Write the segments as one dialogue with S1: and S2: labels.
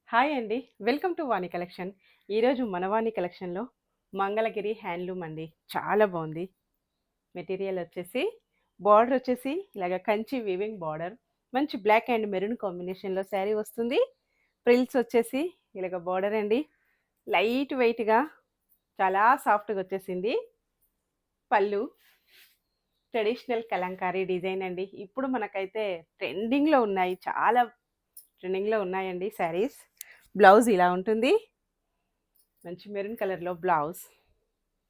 S1: Hi అండి. Welcome to Vani collection. ఈరోజు మన వాణి కలెక్షన్‌లో మంగళగిరి హ్యాండ్లూమ్ అండి. చాలా బావుంది. మెటీరియల్ వచ్చేసి బార్డర్ వచ్చేసి ఇలాగ కంచి వీవింగ్ బార్డర్. మంచి బ్లాక్ అండ్ మెరూన్ కాంబినేషన్‌లో శారీ వస్తుంది. ఫ్రిల్స్ వచ్చేసి ఇలాగ బార్డర్ అండి. లైట్ వెయిట్‌గా చాలా సాఫ్ట్‌గా వచ్చేసింది. పళ్ళు ట్రెడిషనల్ కలంకారీ డిజైన్ అండి. ఇప్పుడు మనకైతే ట్రెండింగ్‌లో ఉన్నాయి. చాలా ట్రెండింగ్‌లో ఉన్నాయండి శారీస్. బ్లౌజ్ ఇలా ఉంటుంది. మంచి మెరూన్ కలర్‌లో బ్లౌజ్.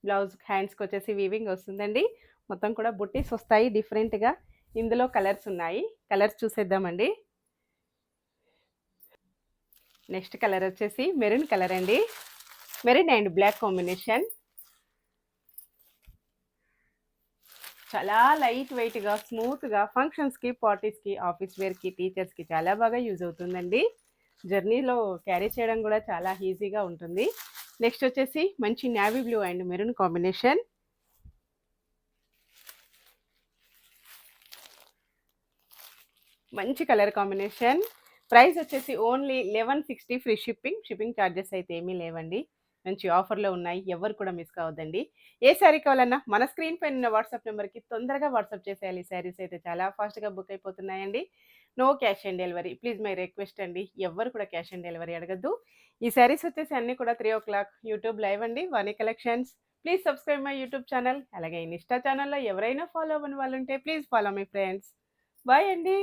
S1: బ్లౌజ్ హ్యాండ్స్‌కొచ్చేసి వీవింగ్ వస్తుందండి. మొత్తం కూడా బుట్టీస్ వస్తాయి డిఫరెంట్‌గా. ఇందులో కలర్స్ ఉన్నాయి. కలర్స్ చూసేద్దామండి. నెక్స్ట్ కలర్ వచ్చేసి మెరూన్ కలర్ అండి. Maroon and black combination. చాలా లైట్ వెయిట్‌గా, స్మూత్‌గా ఫంక్షన్స్‌కి, పార్టీస్‌కి, ఆఫీస్ వేర్‌కి, టీచర్స్‌కి చాలా బాగా యూజ్ అవుతుందండి. జర్నీలో క్యారీ చేయడం కూడా చాలా ఈజీగా ఉంటుంది. నెక్స్ట్ వచ్చేసి మంచి navy blue and maroon combination. మంచి కలర్ కాంబినేషన్. ప్రైస్ వచ్చేసి only 1160 free shipping. Shipping charges అయితే ఏమీ లేవండి. మంచి ఆఫర్‌లో ఉన్నాయి. ఎవ్వరు కూడా మిస్ కావద్దండి. ఏ శారీ కావాలన్నా మన స్క్రీన్ పైన ఉన్న వాట్సాప్ నెంబర్‌కి తొందరగా వాట్సాప్ చేసేయాలి. శారీస్ అయితే చాలా ఫాస్ట్‌గా బుక్ అయిపోతున్నాయండి. No cash on delivery. Please my request అండి. ఎవ్వరు కూడా క్యాష్ ఆన్ డెలివరీ అడగొద్దు. ఈ శారీస్ వచ్చేసి అన్నీ కూడా 3:00 యూట్యూబ్ లైవ్ అండి. Vani collections. Please subscribe my YouTube channel. అలాగే ఇన్‌స్టా ఛానల్‌లో ఎవరైనా ఫాలో అవ్వని వాళ్ళుంటే ప్లీజ్ ఫాలో మీ ఫ్రెండ్స్. బాయ్ అండి.